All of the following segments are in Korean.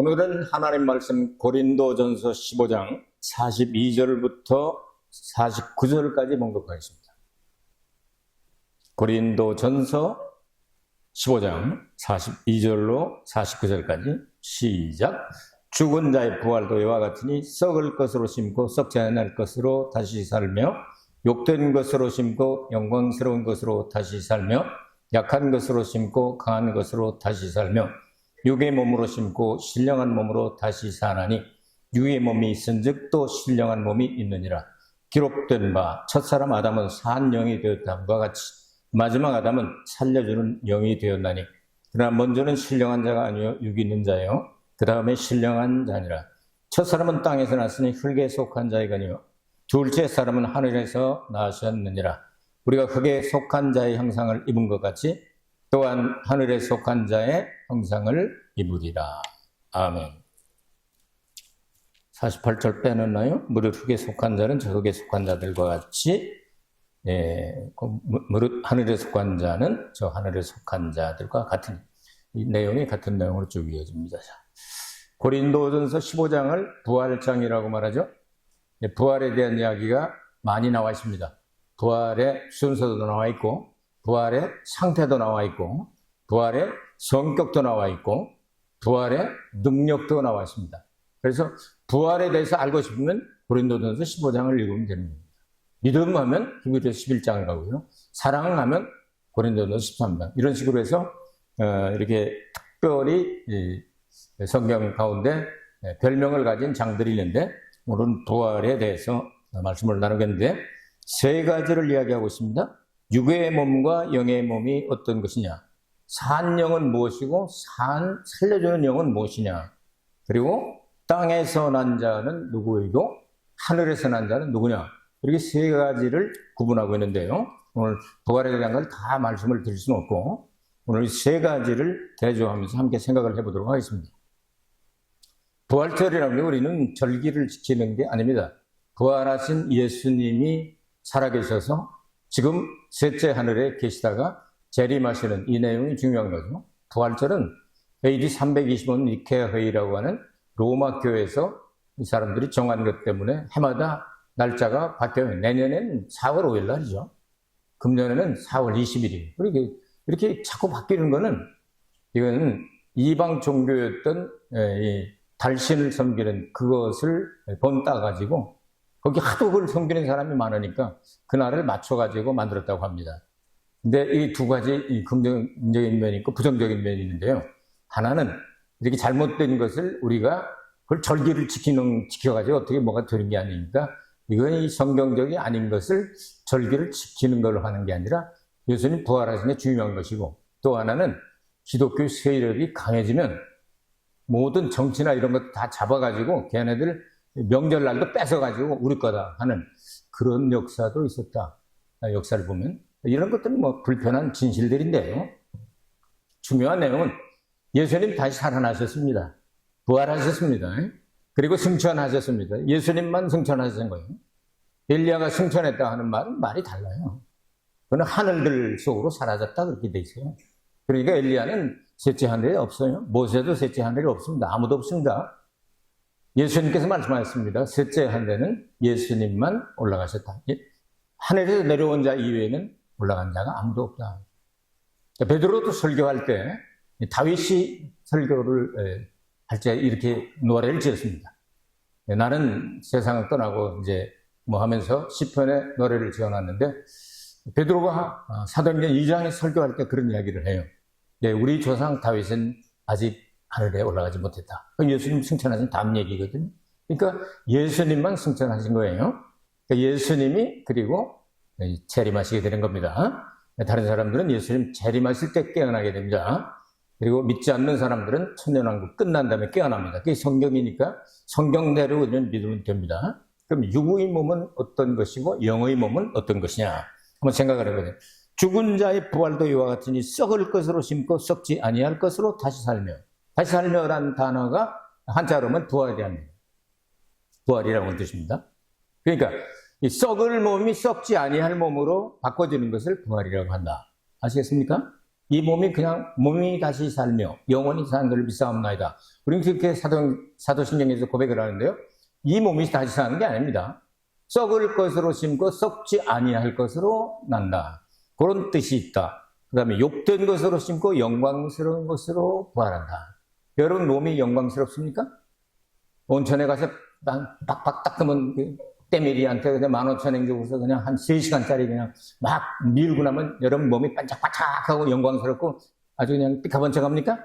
오늘은 하나님 말씀 고린도전서 15장 42절부터 49절까지 봉독하겠습니다. 고린도전서 15장 42절로 49절까지 시작. 죽은 자의 부활도 이와 같으니 썩을 것으로 심고 썩지 않을 것으로 다시 살며 욕된 것으로 심고 영광스러운 것으로 다시 살며 약한 것으로 심고 강한 것으로 다시 살며 육의 몸으로 심고 신령한 몸으로 다시 사나니 육의 몸이 있은즉 또 신령한 몸이 있느니라. 기록된 바 첫사람 아담은 산 영이 되었다함과 같이 마지막 아담은 살려주는 영이 되었나니 그러나 먼저는 신령한 자가 아니요 육이 있는 자요 그 다음에 신령한 자니라. 첫사람은 땅에서 났으니 흙에 속한 자이거니와 둘째 사람은 하늘에서 나셨느니라. 우리가 흙에 속한 자의 형상을 입은 것 같이 또한 하늘에 속한 자의 형상을 입으리라. 아멘. 48절 빼놨나요? 무릇 흙에 속한 자는 저 흙에 속한 자들과 같이 무릇 하늘에 속한 자는 저 하늘에 속한 자들과 같은 이 내용이 같은 내용으로 쭉 이어집니다. 고린도전서 15장을 부활장이라고 말하죠. 부활에 대한 이야기가 많이 나와 있습니다. 부활의 순서도 나와 있고 부활의 상태도 나와 있고 부활의 성격도 나와 있고 부활의 능력도 나와 있습니다. 그래서 부활에 대해서 알고 싶으면 고린도전서 15장을 읽으면 되는 겁니다. 믿음하면 히브리서 11장을 가고요. 사랑하면 고린도전서 13장 이런 식으로 해서 이렇게 특별히 성경 가운데 별명을 가진 장들이 있는데 오늘은 부활에 대해서 말씀을 나누겠는데 세 가지를 이야기하고 있습니다. 육의 몸과 영의 몸이 어떤 것이냐, 산 영은 무엇이고 살려주는 영은 무엇이냐, 그리고 땅에서 난 자는 누구이고 하늘에서 난 자는 누구냐, 이렇게 세 가지를 구분하고 있는데요. 오늘 부활에 대한 걸 다 말씀을 드릴 수는 없고 오늘 세 가지를 대조하면서 함께 생각을 해보도록 하겠습니다. 부활절이라는 게 우리는 절기를 지키는 게 아닙니다. 부활하신 예수님이 살아계셔서 지금 셋째 하늘에 계시다가 재림하시는 이 내용이 중요한 거죠. 부활절은 AD 325년 니케아 회의라고 하는 로마 교회에서 이 사람들이 정한 것 때문에 해마다 날짜가 바뀌어요. 내년엔 4월 5일 날이죠. 금년에는 4월 20일이에요. 이렇게 자꾸 바뀌는 거는 이건 이방 종교였던 이 달신을 섬기는 그것을 본따가지고 거기 하도 그걸 섬기는 사람이 많으니까 그날을 맞춰가지고 만들었다고 합니다. 근데 이 두 가지 이 긍정적인 면이 있고 부정적인 면이 있는데요. 하나는 이렇게 잘못된 것을 우리가 그걸 절기를 지켜가지고 어떻게 뭐가 되는 게 아니니까 이건 이 성경적이 아닌 것을 절기를 지키는 걸로 하는 게 아니라 예수님 부활하신 게 중요한 것이고 또 하나는 기독교 세력이 강해지면 모든 정치나 이런 것 다 잡아가지고 걔네들 명절날도 뺏어가지고 우리 거다 하는 그런 역사도 있었다. 역사를 보면 이런 것들은 뭐 불편한 진실들인데요. 중요한 내용은 예수님 다시 살아나셨습니다. 부활하셨습니다. 그리고 승천하셨습니다. 예수님만 승천하신 거예요. 엘리야가 승천했다 하는 말은 말이 달라요. 그는 하늘들 속으로 사라졌다 그렇게 돼 있어요. 그러니까 엘리야는 셋째 하늘에 없어요. 모세도 셋째 하늘에 없습니다. 아무도 없습니다. 예수님께서 말씀하셨습니다. 셋째 하늘에는 예수님만 올라가셨다. 하늘에서 내려온 자 이외에는 올라간 자가 아무도 없다. 베드로도 설교할 때 다윗이 설교를 할 때 이렇게 노래를 지었습니다. 나는 세상을 떠나고 이제 뭐 하면서 시편에 노래를 지어놨는데 베드로가 사도행전 2장에 설교할 때 그런 이야기를 해요. 우리 조상 다윗은 아직 하늘에 올라가지 못했다. 예수님 승천하신 다음 얘기거든요. 그러니까 예수님만 승천하신 거예요. 그러니까 예수님이 그리고 재림하시게 되는 겁니다. 다른 사람들은 예수님 재림하실 때 깨어나게 됩니다. 그리고 믿지 않는 사람들은 천년왕국 끝난 다음에 깨어납니다. 그게 성경이니까 성경대로 우리는 믿으면 됩니다. 그럼 육의 몸은 어떤 것이고 영의 몸은 어떤 것이냐 한번 생각을 해보세요. 죽은 자의 부활도 이와 같으니 썩을 것으로 심고 썩지 아니할 것으로 다시 살며, 다시 살며라는 단어가 한자로 하면 부활이랍니다. 부활이라고 하는 뜻입니다. 그러니까 이 썩을 몸이 썩지 아니할 몸으로 바꿔주는 것을 부활이라고 한다. 아시겠습니까? 이 몸이 그냥 몸이 다시 살며 영원히 사는 것을 믿사옵나이다. 우리는 그렇게 사도신경에서 고백을 하는데요. 이 몸이 다시 사는 게 아닙니다. 썩을 것으로 심고 썩지 아니할 것으로 난다. 그런 뜻이 있다. 그 다음에 욕된 것으로 심고 영광스러운 것으로 부활한다. 여러분 몸이 영광스럽습니까? 온천에 가서 빡빡 닦으면 때밀이한테 그냥 15,000원 주고서 그냥 한 3시간짜리 그냥 막 밀고 나면 여러분 몸이 반짝반짝하고 영광스럽고 아주 그냥 삐까번쩍합니까?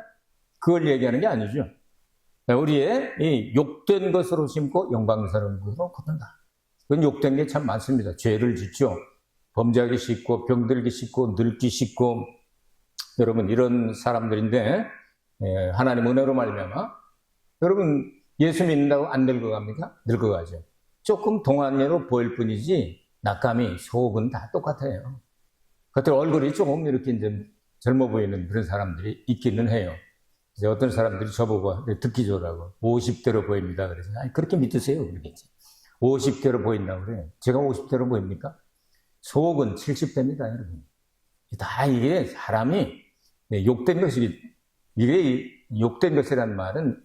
그걸 얘기하는 게 아니죠. 우리의 이 욕된 것으로 심고 영광스러운 것으로 거둔다. 그건 욕된 게 참 많습니다. 죄를 짓죠. 범죄하기 쉽고 병들기 쉽고 늙기 쉽고 여러분 이런 사람들인데 하나님 은혜로 말미암아 여러분 예수 믿는다고 안 늙어갑니까? 늙어가죠. 조금 동안으로 보일 뿐이지 낙감이 속은 다 똑같아요. 겉으로 얼굴이 조금 이렇게 이제 젊어 보이는 그런 사람들이 있기는 해요. 이제 어떤 사람들이 저보고 듣기 좋으라고 50대로 보입니다. 그래서 아니 그렇게 믿으세요. 그러겠지. 50대로 보인다고 그래요. 제가 50대로 보입니까? 속은 70대입니다, 여러분. 다 이게 사람이 욕된 것이 이게 욕된 것이라는 말은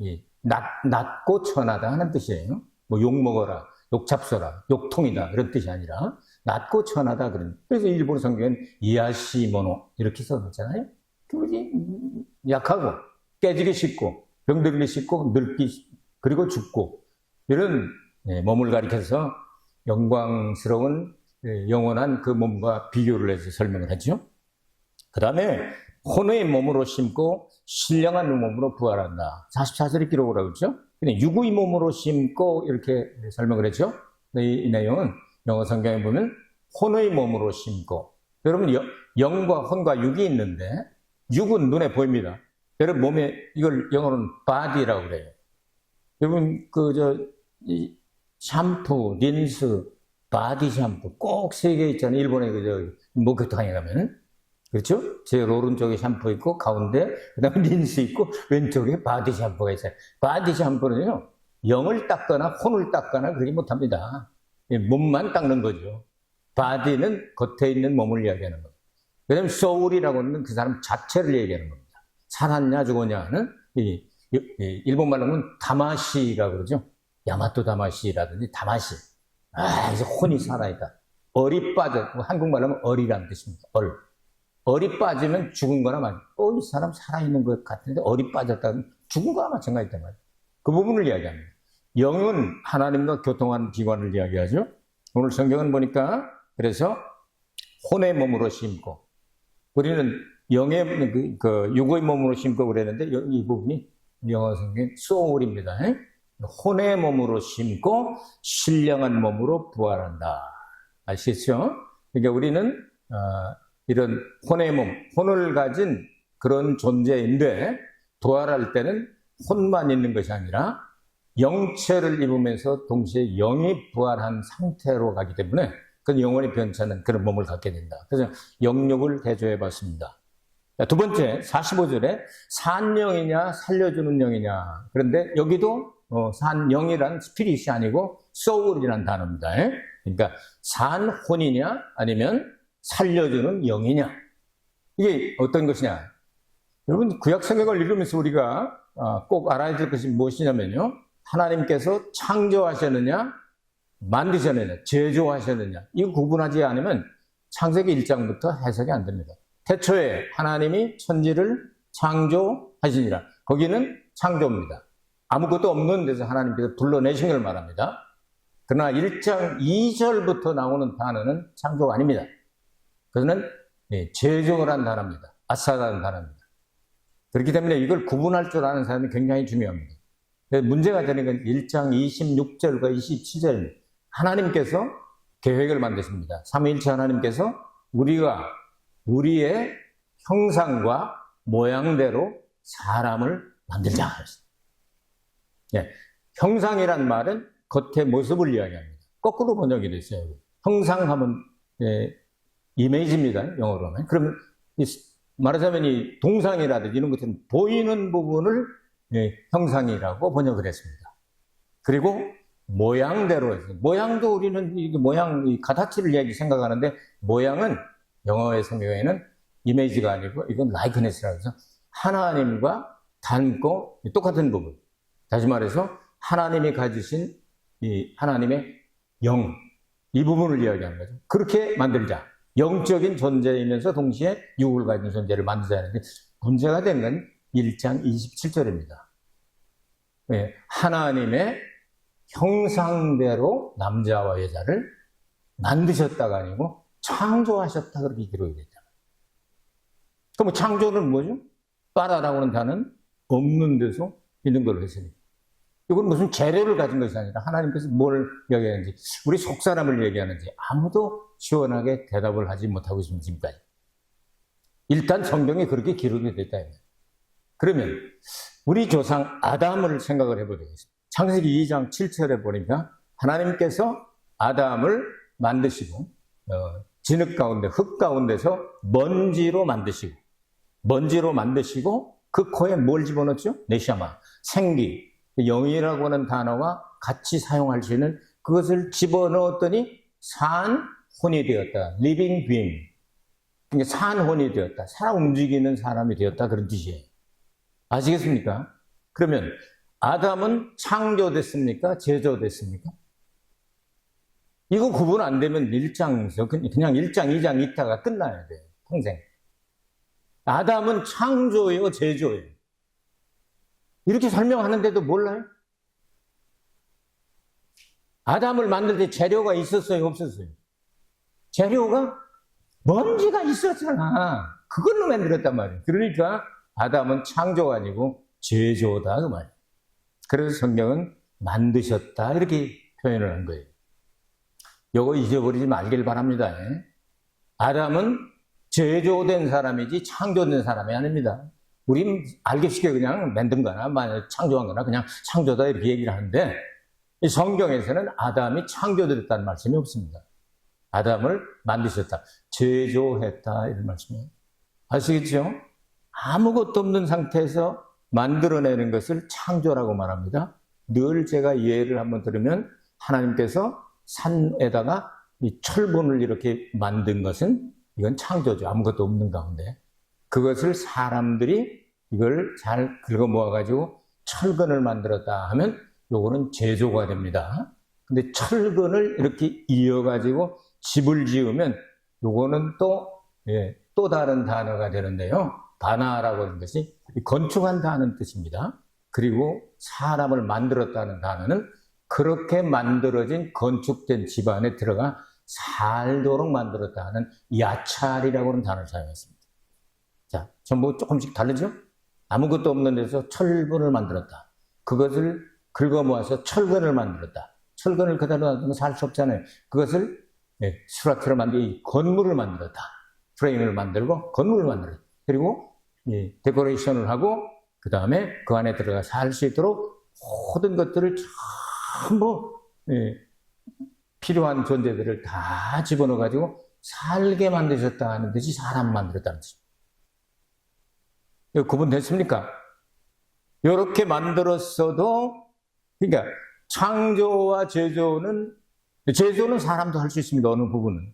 낮고 천하다 하는 뜻이에요. 뭐 욕먹어라, 욕잡숴라, 욕통이다 이런 뜻이 아니라 낮고 천하다 그런. 그래서 일본 성경엔 이하시모노 이렇게 써놓잖아요. 그게 약하고 깨지기 쉽고 병들기 쉽고 늙기 그리고 죽고 이런 몸을 가리켜서 영광스러운 영원한 그 몸과 비교를 해서 설명을 하죠. 그 다음에 혼의 몸으로 심고 신령한 몸으로 부활한다. 44절에 기록을 하고 있죠. 근데 육의 몸으로 심고 이렇게 설명을 했죠. 이 내용은 영어 성경에 보면 혼의 몸으로 심고 여러분 영과 혼과 육이 있는데 육은 눈에 보입니다. 여러분 몸에 이걸 영어로는 body라고 그래요. 여러분 이 샴푸, 린스, 바디 샴푸 꼭 3개 있잖아요. 일본에 목욕탕에 가면은. 그렇죠? 제 오른쪽에 샴푸 있고, 가운데, 그 다음에 린스 있고, 왼쪽에 바디 샴푸가 있어요. 바디 샴푸는요, 영을 닦거나 혼을 닦거나 그러지 못합니다. 몸만 닦는 거죠. 바디는 겉에 있는 몸을 이야기하는 겁니다. 그 다음에 소울이라고 하는 그 사람 자체를 얘기하는 겁니다. 살았냐, 죽었냐는, 일본 말로 하면 다마시라고 그러죠. 야마토 다마시라든지 다마시. 이제 혼이 살아있다. 얼이 빠져. 한국말로 하면 얼이라는 뜻입니다. 얼이 빠지면 죽은 거나 마찬가지. 이 사람 살아있는 것 같은데 얼이 빠졌다면 죽은 거나 마찬가지단 말이에요. 그 부분을 이야기합니다. 영은 하나님과 교통한 기관을 이야기하죠. 오늘 성경은 보니까 그래서 혼의 몸으로 심고 우리는 영의 육의 몸으로 심고 그랬는데 이 부분이 영어 성경 소울입니다. 혼의 몸으로 심고 신령한 몸으로 부활한다. 아시겠죠? 그러니까 우리는 이런 혼의 몸, 혼을 가진 그런 존재인데 부활할 때는 혼만 있는 것이 아니라 영체를 입으면서 동시에 영이 부활한 상태로 가기 때문에 그 영원히 변찮은 그런 몸을 갖게 된다. 그래서 영육을 대조해 봤습니다. 두 번째 45절에 산 영이냐 살려주는 영이냐. 그런데 여기도 산 영이란 스피릿이 아니고 소울이란 단어입니다. 그러니까 산 혼이냐 아니면 살려주는 영이냐. 이게 어떤 것이냐. 여러분 구약 성경을 읽으면서 우리가 꼭 알아야 될 것이 무엇이냐면요. 하나님께서 창조하셨느냐 만드셨느냐 제조하셨느냐 이거 구분하지 않으면 창세기 1장부터 해석이 안 됩니다. 태초에 하나님이 천지를 창조하시니라. 거기는 창조입니다. 아무것도 없는 데서 하나님께서 불러내신 걸 말합니다. 그러나 1장 2절부터 나오는 단어는 창조가 아닙니다. 그것은 제조를 한 단어입니다. 아사라는 단어입니다. 그렇기 때문에 이걸 구분할 줄 아는 사람이 굉장히 중요합니다. 문제가 되는 건 1장 26절과 27절입니다. 하나님께서 계획을 만드십니다. 삼위일체 하나님께서 우리가 우리의 형상과 모양대로 사람을 만들자. 형상이란 말은 겉의 모습을 이야기합니다. 거꾸로 번역이 됐어요. 형상하면 이미지입니다. 영어로는. 그러면 말하자면 이 동상이라든지 이런 것들은 보이는 부분을 형상이라고 번역을 했습니다. 그리고 모양대로 했어요. 모양도 우리는 모양, 가다치를 생각하는데 모양은 영어의 성경에는 이미지가 아니고 이건 라이크네스라고 해서 하나님과 닮고 똑같은 부분. 다시 말해서 하나님이 가지신 이 하나님의 영, 이 부분을 이야기하는 거죠. 그렇게 만들자. 영적인 존재이면서 동시에 육을 가진 존재를 만들자 하는데 문제가 된 건 1장 27절입니다. 네, 하나님의 형상대로 남자와 여자를 만드셨다가 아니고 창조하셨다 그렇게 기록이 됐잖아요. 그럼 창조는 뭐죠? 빠라라고 하는 단어는 없는 데서 있는 걸로 했으니까. 이건 무슨 재료를 가진 것이 아니라 하나님께서 뭘 이야기하는지, 우리 속사람을 얘기하는지 아무도 시원하게 대답을 하지 못하고 있습니다, 지금까지. 일단 성경에 그렇게 기록이 됐다. 그러면 우리 조상 아담을 생각을 해보도록 하겠습니다. 창세기 2장 7절에 보니까 하나님께서 아담을 만드시고 진흙 가운데, 흙 가운데서 먼지로 만드시고 그 코에 뭘 집어넣었죠? 네샤마, 생기, 영이라고 하는 단어와 같이 사용할 수 있는 그것을 집어넣었더니 산혼이 되었다. living being. 그러니까 산혼이 되었다. 살아 움직이는 사람이 되었다. 그런 뜻이에요. 아시겠습니까? 그러면 아담은 창조됐습니까? 제조됐습니까? 이거 구분 안 되면 1장에서 그냥 1장, 2장 있다가 끝나야 돼요. 평생. 아담은 창조예요, 제조예요. 이렇게 설명하는데도 몰라요? 아담을 만들 때 재료가 있었어요, 없었어요? 재료가 먼지가 있었잖아. 그걸로 만들었단 말이에요. 그러니까 아담은 창조가 아니고 제조다 그 말이에요. 그래서 성경은 만드셨다 이렇게 표현을 한 거예요. 이거 잊어버리지 말길 바랍니다. 아담은 제조된 사람이지 창조된 사람이 아닙니다. 우린 알기 쉽게 그냥 만든 거나 창조한 거나 그냥 창조다 이렇게 얘기를 하는데 이 성경에서는 아담이 창조됐다는 말씀이 없습니다. 아담을 만드셨다, 제조했다 이런 말씀이에요. 아시겠죠? 아무것도 없는 상태에서 만들어내는 것을 창조라고 말합니다. 늘 제가 예를 한번 들으면 하나님께서 산에다가 이 철분을 이렇게 만든 것은 이건 창조죠. 아무것도 없는 가운데. 그것을 사람들이 이걸 잘 긁어 모아가지고 철근을 만들었다 하면 요거는 제조가 됩니다. 근데 철근을 이렇게 이어가지고 집을 지으면 요거는 또 다른 단어가 되는데요. 바나라고 하는 것이 건축한다는 뜻입니다. 그리고 사람을 만들었다는 단어는 그렇게 만들어진 건축된 집안에 들어가 살도록 만들었다는 야찰이라고 하는 단어를 사용했습니다. 자, 전부 조금씩 다르죠? 아무것도 없는 데서 철분을 만들었다. 그것을 긁어 모아서 철근을 만들었다. 철근을 그대로 놔두면 살 수 없잖아요. 그것을 스트럭처를 만들고 건물을 만들었다. 프레임을 만들고 건물을 만들었다. 그리고 데코레이션을 하고 그 다음에 그 안에 들어가 살 수 있도록 모든 것들을 전부 필요한 존재들을 다 집어넣어가지고 살게 만드셨다는 듯이 사람 만들었다는 뜻입니다. 이거 구분됐습니까? 이렇게 만들었어도, 그러니까 창조와 제조는 사람도 할 수 있습니다. 어느 부분은.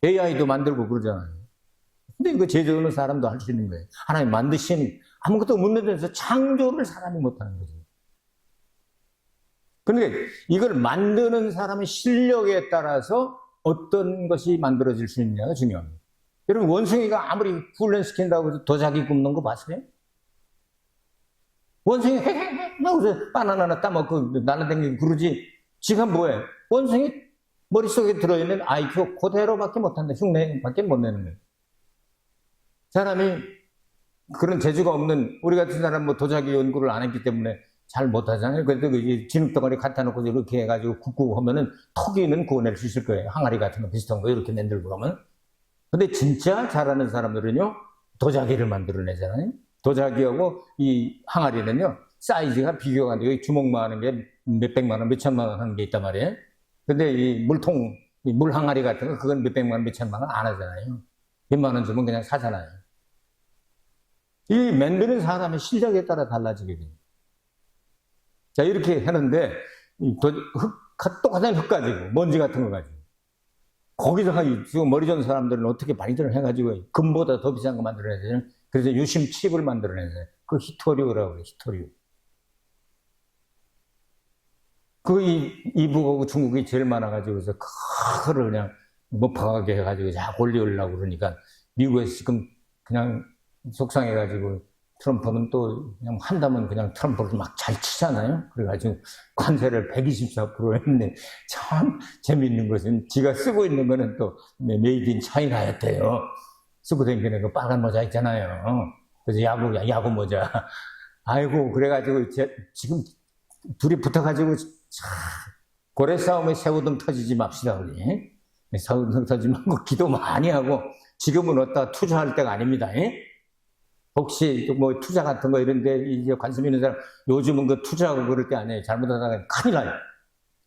AI도 만들고 그러잖아요. 근데 이거 제조는 사람도 할 수 있는 거예요. 하나님 만드신 아무것도 없는 데서 창조를 사람이 못하는 거죠. 그런데 이걸 만드는 사람의 실력에 따라서 어떤 것이 만들어질 수 있느냐가 중요합니다. 여러분 원숭이가 아무리 훈련시킨다고 해서 도자기 굽는 거 봤어요? 원숭이 헤헤헤 바나나 하나 따먹고 날아다니고 그러지. 지금 뭐예요? 원숭이 머릿속에 들어있는 IQ 그대로밖에 못한다. 흉내밖에 못 내는 거예요. 사람이 그런 재주가 없는 우리 같은 사람 뭐 도자기 연구를 안 했기 때문에 잘 못하잖아요. 그래도 진흙덩어리 갖다 놓고 이렇게 해가지고 굽고 하면은 토기는 구워낼 수 있을 거예요. 항아리 같은 거 비슷한 거 이렇게 만들고 하면. 근데 진짜 잘하는 사람들은요, 도자기를 만들어내잖아요. 도자기하고 이 항아리는요, 사이즈가 비교가 안 돼요. 주먹만 하는 게 몇백만 원, 몇천만 원 하는 게 있단 말이에요. 근데 이 물통, 이 물 항아리 같은 거, 그건 몇백만 원, 몇천만 원 안 하잖아요. 몇만 원 주면 그냥 사잖아요. 이 만드는 사람의 실력에 따라 달라지게 됩니다. 자, 이렇게 하는데, 똑같은 흙 가지고, 먼지 같은 거 가지고. 거기다가 지금 머리 좋은 사람들은 어떻게 발견을 해가지고 금보다 더 비싼 거 만들어야 되죠. 그래서 유심 칩을 만들어내야 돼요. 그 히토리오라고 그래요. 히토리오. 이북하고 중국이 제일 많아가지고 그래서 그거를 그냥 못 파가게 해가지고 자꾸 올리려고 그러니까 미국에서 지금 그냥 속상해가지고 트럼프는 또 그냥 한다면 그냥 트럼프를 막 잘 치잖아요. 그래가지고 관세를 124% 했는데 참 재미있는 것은 지가 쓰고 있는 거는 또 메이드 인 차이나였대요. 쓰고 다니는 거 빨간 모자 있잖아요. 그래서 야구 모자. 아이고 그래가지고 지금 둘이 붙어가지고 고래 싸움에 새우등 터지지 맙시다 우리. 새우등 터지지 말고 기도 많이 하고 지금은 어디다 투자할 때가 아닙니다. 혹시 뭐 투자 같은 거 이런데 이제 관심 있는 사람 요즘은 그 투자하고 그럴 때 아니에요. 잘못하다가 큰일 나요.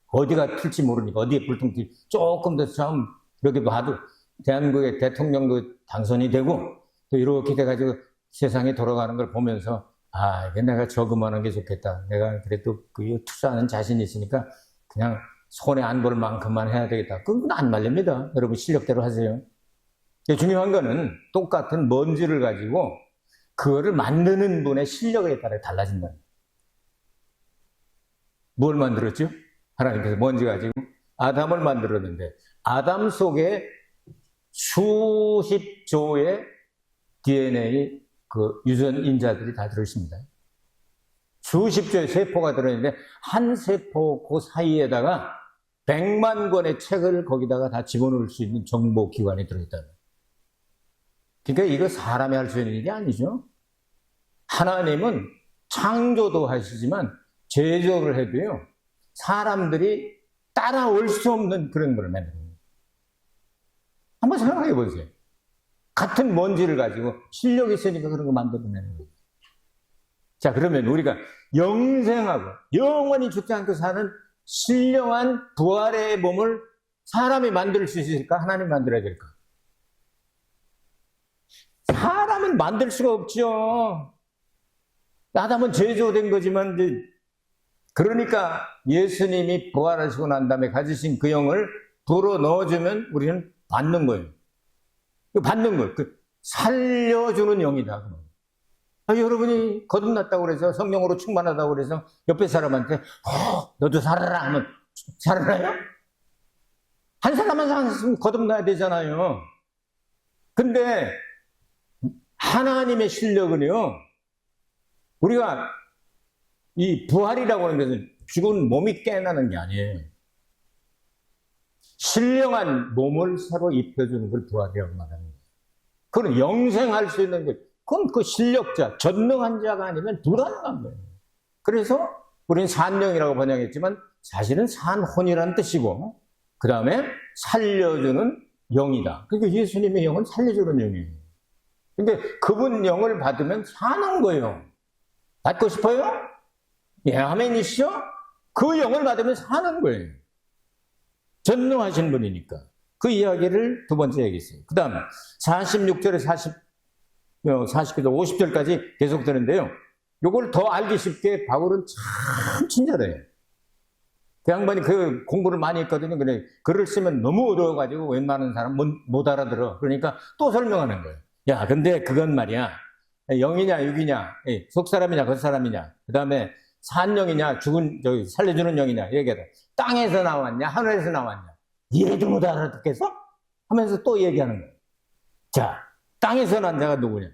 어디가 튈지 모르니까 어디에 불통 튈지 조금 더 좀 이렇게 봐도 대한민국의 대통령도 당선이 되고 또 이렇게 돼가지고 세상이 돌아가는 걸 보면서 아 이게 내가 저금하는 게 좋겠다. 내가 그래도 그 투자하는 자신이 있으니까 그냥 손에 안 볼 만큼만 해야 되겠다. 그건 안 말립니다. 여러분 실력대로 하세요. 중요한 거는 똑같은 먼지를 가지고 그거를 만드는 분의 실력에 따라 달라진다. 뭘 만들었죠? 하나님께서 먼지 가지고 아담을 만들었는데 아담 속에 수십 조의 DNA 그 유전 인자들이 다 들어있습니다. 수십 조의 세포가 들어있는데 한 세포 그 사이에다가 100만 권의 책을 거기다가 다 집어넣을 수 있는 정보기관이 들어있다. 그러니까 이거 사람이 할 수 있는 일이 아니죠. 하나님은 창조도 하시지만 제조를 해도요. 사람들이 따라올 수 없는 그런 걸 만듭니다. 한번 생각해 보세요. 같은 먼지를 가지고 실력이 있으니까 그런 거 만들어내는 거예요. 자, 그러면 우리가 영생하고 영원히 죽지 않고 사는 신령한 부활의 몸을 사람이 만들 수 있을까? 하나님 만들어야 될까? 사람은 만들 수가 없죠. 아담은 제조된 거지만, 그러니까 예수님이 부활하시고 난 다음에 가지신 그 영을 불어 넣어주면 우리는 받는 거예요. 받는 거예요. 살려주는 영이다. 여러분이 거듭났다고 그래서 성령으로 충만하다고 그래서 옆에 사람한테 너도 살아라 하면 살아나요? 한 사람 한 사람 거듭나야 되잖아요. 근데 하나님의 실력은요, 우리가 이 부활이라고 하는 것은 죽은 몸이 깨어나는 게 아니에요. 신령한 몸을 새로 입혀주는 걸 부활이라고 말하는 거예요. 그건 영생할 수 있는 것, 그건 그 실력자, 전능한 자가 아니면 불가능한 거예요. 그래서 우리는 산영이라고 번역했지만 사실은 산혼이라는 뜻이고, 그 다음에 살려주는 영이다. 그러니까 예수님의 영은 살려주는 영이에요. 근데 그분 영을 받으면 사는 거예요. 받고 싶어요? 예, 아멘이시죠? 그 영을 받으면 사는 거예요. 전능하신 분이니까. 그 이야기를 두 번째 얘기했어요. 그 다음 46절에 40절에서 50절까지 계속 되는데요. 요걸 더 알기 쉽게 바울은 참 친절해요. 그 양반이 그 공부를 많이 했거든요. 그래, 글을 쓰면 너무 어려워가지고 웬만한 사람 못 알아들어. 그러니까 또 설명하는 거예요. 야, 근데 그건 말이야. 영이냐, 육이냐, 속사람이냐, 겉사람이냐, 그 다음에 산영이냐, 살려주는 영이냐, 얘기하다. 땅에서 나왔냐, 하늘에서 나왔냐. 얘도 못 알아듣겠어? 하면서 또 얘기하는 거예요. 자, 땅에서 난 자가 누구냐?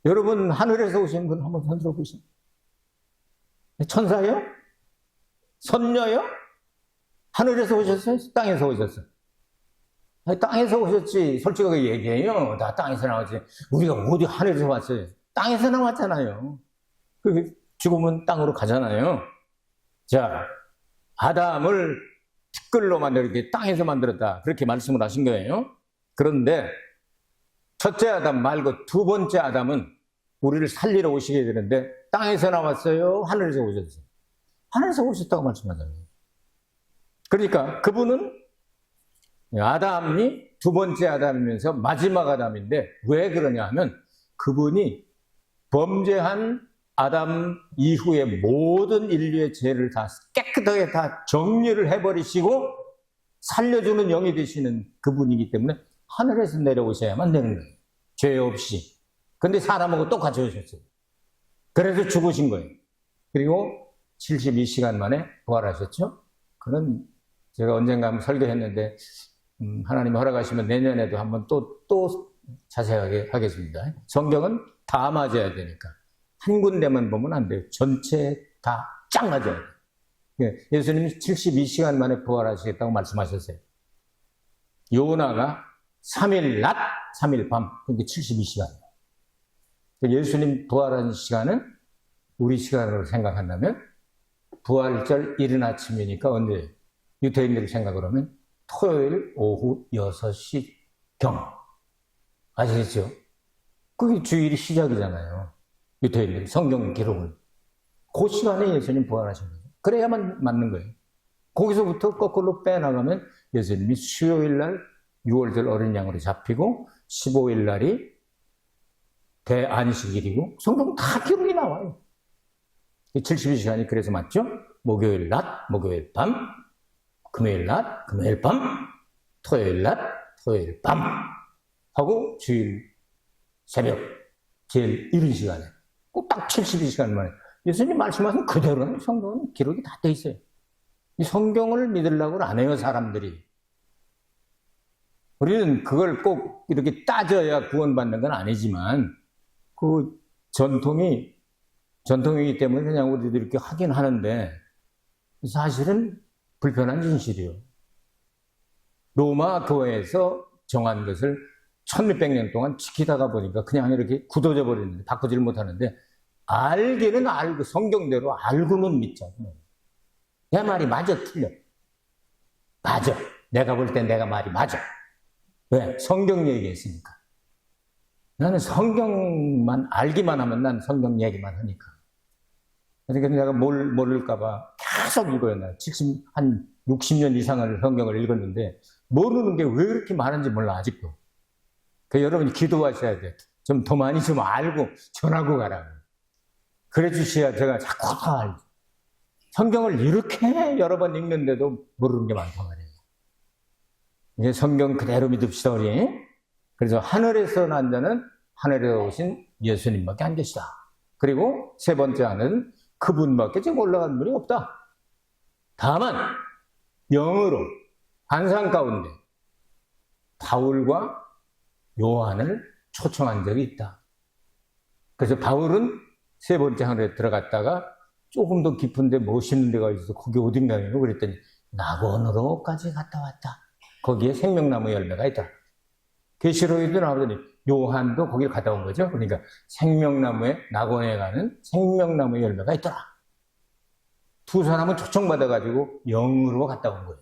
여러분, 하늘에서 오신 분 한번 손 들어보시죠. 천사요? 선녀요? 하늘에서 오셨어요? 땅에서 오셨어요? 땅에서 오셨지. 솔직하게 얘기해요. 다 땅에서 나왔지. 우리가 어디 하늘에서 왔어요? 땅에서 나왔잖아요. 죽으면 땅으로 가잖아요. 자, 아담을 티끌로 만들었기 땅에서 만들었다. 그렇게 말씀을 하신 거예요. 그런데 첫째 아담 말고 두 번째 아담은 우리를 살리러 오시게 되는데 땅에서 나왔어요? 하늘에서 오셨어요? 하늘에서 오셨다고 말씀하잖아요. 그러니까 그분은 아담이 두 번째 아담이면서 마지막 아담인데 왜 그러냐 하면 그분이 범죄한 아담 이후의 모든 인류의 죄를 다 깨끗하게 다 정리를 해버리시고 살려주는 영이 되시는 그분이기 때문에 하늘에서 내려오셔야만 되는 거예요. 죄 없이. 근데 사람하고 똑같이 오셨어요. 그래서 죽으신 거예요. 그리고 72시간 만에 부활하셨죠? 그런 제가 언젠가 한번 설교했는데 하나님이 허락하시면 내년에도 한번 또 자세하게 하겠습니다. 성경은 다 맞아야 되니까. 한 군데만 보면 안 돼요. 전체 다 쫙 맞아야 돼요. 예수님이 72시간 만에 부활하시겠다고 말씀하셨어요. 요나가 3일 낮, 3일 밤, 그게 72시간이에요. 예수님 부활한 시간은 우리 시간으로 생각한다면 부활절 이른 아침이니까 언제? 유대인들을 생각을 하면 토요일 오후 6시경. 아시겠죠? 그게 주일이 시작이잖아요. 유대인들 성경 기록을. 그 시간에 예수님 부활하신 거죠. 그래야만 맞는 거예요. 거기서부터 거꾸로 빼나가면 예수님이 수요일 날 6월절 어린 양으로 잡히고 15일 날이 대안식일이고 성경 다 기록이 나와요. 72시간이 그래서 맞죠? 목요일 낮, 목요일 밤, 금요일 낮, 금요일 밤, 토요일 낮, 토요일 밤 하고 주일 새벽 제일 이른 시간에 꼭 딱 72시간 만에 예수님 말씀하신 그대로는 성경은 기록이 다 돼 있어요. 이 성경을 믿으려고 안 해요, 사람들이. 우리는 그걸 꼭 이렇게 따져야 구원받는 건 아니지만 그 전통이기 때문에 그냥 우리도 이렇게 하긴 하는데 사실은 불편한 진실이에요. 로마 교회에서 정한 것을 1600년 동안 지키다가 보니까 그냥 이렇게 굳어져 버리는데 바꾸질 못하는데 알기는 알고 성경대로 알고는 믿자. 내 말이 맞아 틀려? 맞아. 내가 볼 땐 내가 말이 맞아. 왜? 성경 얘기했으니까. 나는 성경만 알기만 하면 난 성경 얘기만 하니까. 그러니까 내가 뭘 모를까봐 계속 읽어요. 한 60년 이상을 성경을 읽었는데 모르는 게 왜 그렇게 많은지 몰라 아직도. 그러니까 여러분이 기도하셔야 돼. 좀 더 많이 좀 알고 전하고 가라고. 그래 주셔야 제가 자꾸 다 알죠. 성경을 이렇게 여러 번 읽는데도 모르는 게 많단 말이에요. 이제 성경 그대로 믿읍시다 우리. 그래서 하늘에서 난 자는 하늘에 오신 예수님밖에 안 계시다. 그리고 세 번째 하늘은 그분밖에 지금 올라간 분이 없다. 다만 영으로 환상 가운데 바울과 요한을 초청한 적이 있다. 그래서 바울은 세 번째 하늘에 들어갔다가 조금 더 깊은데 멋있는 데가 있어서 거기 어딘가요? 그랬더니 낙원으로까지 갔다 왔다. 거기에 생명나무 열매가 있다. 계시록에도 나오더니 요한도 거기를 갔다 온 거죠. 그러니까 생명나무에 낙원에 가는 생명나무 열매가 있더라. 두 사람은 초청받아가지고 영으로 갔다 온 거예요.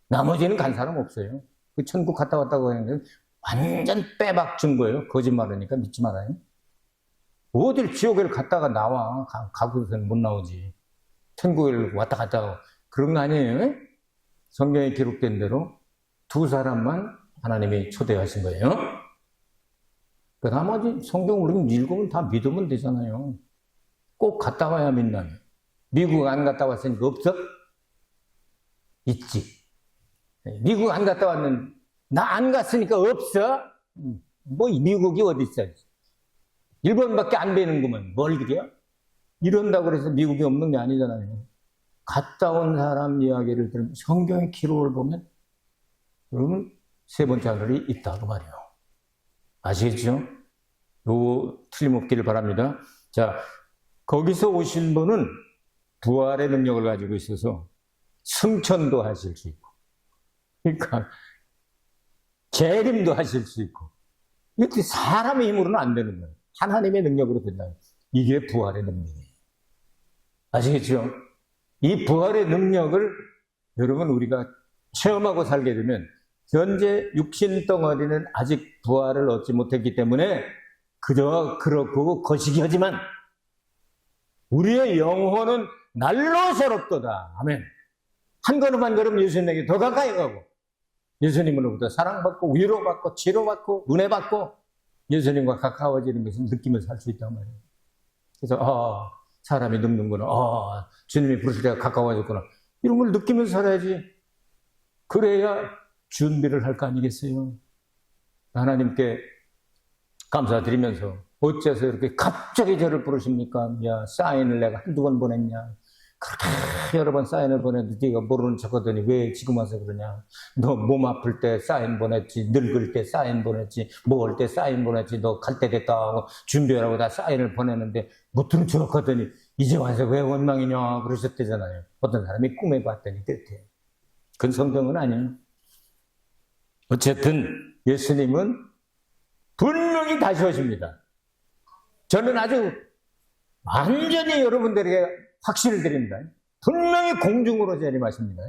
나머지는 간 사람 없어요. 그 천국 갔다 왔다고 하는 완전 빼박준 거예요. 거짓말하니까 믿지 말아요. 어딜 지옥을 갔다가 나와. 가고서는 못 나오지. 천국을 왔다 갔다 하고. 그런 거 아니에요? 성경에 기록된 대로 두 사람만 하나님이 초대하신 거예요. 그 나머지 성경 우리는 읽으면 다 믿으면 되잖아요. 꼭 갔다 와야 믿나요? 미국 안 갔다 왔으니까 없어? 있지. 미국 안 갔다 왔는데 나 안 갔으니까 없어? 뭐 미국이 어디 있어? 일본밖에 안 되는구먼. 뭘 그래요? 이런다고 그래서 미국이 없는 게 아니잖아요. 갔다 온 사람 이야기를 들으면 성경의 기록을 보면 여러분 세 번째 하늘이 있다고 말이에요. 아시겠죠? 요 틀림없기를 바랍니다. 자, 거기서 오신 분은 부활의 능력을 가지고 있어서 승천도 하실 수 있고 그러니까 재림도 하실 수 있고 이렇게 사람의 힘으로는 안 되는 거예요. 하나님의 능력으로 된다. 이게 부활의 능력이에요. 아시겠죠? 이 부활의 능력을 여러분 우리가 체험하고 살게 되면 현재 육신 덩어리는 아직 부활을 얻지 못했기 때문에 그저 그렇고 거시기하지만 우리의 영혼은 날로 새롭도다. 아멘. 한 걸음 한 걸음 예수님에게 더 가까이 가고 예수님으로부터 사랑받고 위로받고 치료받고 은혜받고 예수님과 가까워지는 것을 느끼면서 살 수 있단 말이에요. 그래서 사람이 늙는구나. 주님이 부르실 때가 가까워졌구나. 이런 걸 느끼면서 살아야지. 그래야 준비를 할 거 아니겠어요? 하나님께 감사드리면서 어째서 이렇게 갑자기 저를 부르십니까? 야, 사인을 내가 한두 번 보냈냐? 그렇게 여러 번 사인을 보내도 네가 모르는 척하더니 왜 지금 와서 그러냐? 너 몸 아플 때 사인 보냈지, 늙을 때 사인 보냈지, 뭐 할 때 사인 보냈지, 너 갈 때 됐다 하고 준비하라고 다 사인을 보내는데 못 들은 척 하더니 이제 와서 왜 원망이냐 그러셨대잖아요. 어떤 사람이 꿈에 봤더니 그렇대요. 그건 성경은 아니에요. 어쨌든 예수님은 분명히 다시 오십니다. 저는 아주 완전히 여러분들에게 확신을 드립니다. 분명히 공중으로 재림하십니다.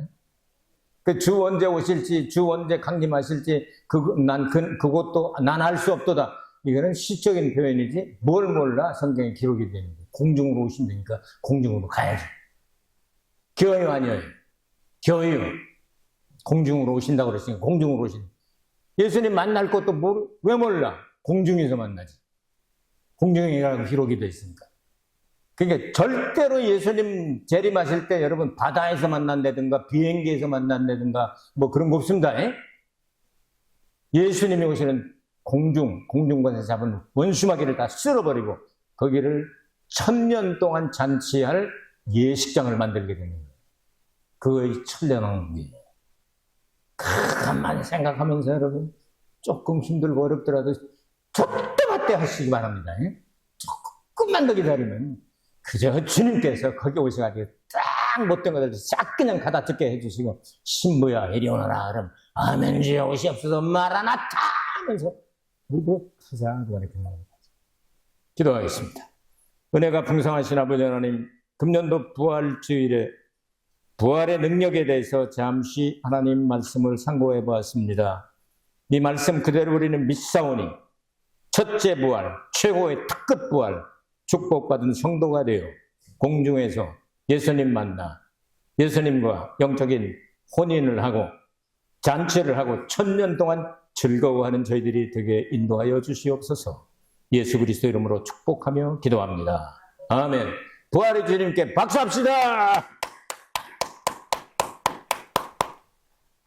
그 주 언제 오실지, 주 언제 강림하실지, 그것도 난 알 수 없도다. 이거는 시적인 표현이지, 뭘 몰라 성경에 기록이 되는데. 공중으로 오신다니까, 공중으로 가야지. 겨요, 아니에요? 겨요. 공중으로 오신다고 그랬으니까, 공중으로 오신다. 예수님 만날 것도 왜 몰라? 공중에서 만나지. 공중이라고 기록이 되어 있으니까. 그러니까 절대로 예수님 재림하실 때 여러분 바다에서 만난다든가 비행기에서 만난다든가 뭐 그런 거 없습니다. 예수님이 오시는 공중권에서 잡은 원수마귀를 다 쓸어버리고 거기를 1000년 동안 잔치할 예식장을 만들게 되는 거예요. 그의 천년왕국이에요. 그것만 생각하면서 여러분 조금 힘들고 어렵더라도 조금만 하시기 바랍니다. 조금만 더 기다리면 그저 주님께서 거기 오셔가지고 딱 못된 것들 싹 그냥 가다 듣게 해주시고 신부야 이리 오너라 그럼 아멘 주여 오시옵소서 마라나타 하면서 무복하자 이렇게 나옵니다. 기도하겠습니다. 은혜가 풍성하신 아버지 하나님, 금년도 부활주일에 부활의 능력에 대해서 잠시 하나님 말씀을 상고해 보았습니다. 이 말씀 그대로 우리는 믿사오니 첫째 부활, 최고의 특급 부활, 축복받은 성도가 되어 공중에서 예수님 만나 예수님과 영적인 혼인을 하고 잔치를 하고 1000년 동안 즐거워하는 저희들이 되게 인도하여 주시옵소서. 예수 그리스도 이름으로 축복하며 기도합니다. 아멘. 부활의 주님께 박수합시다.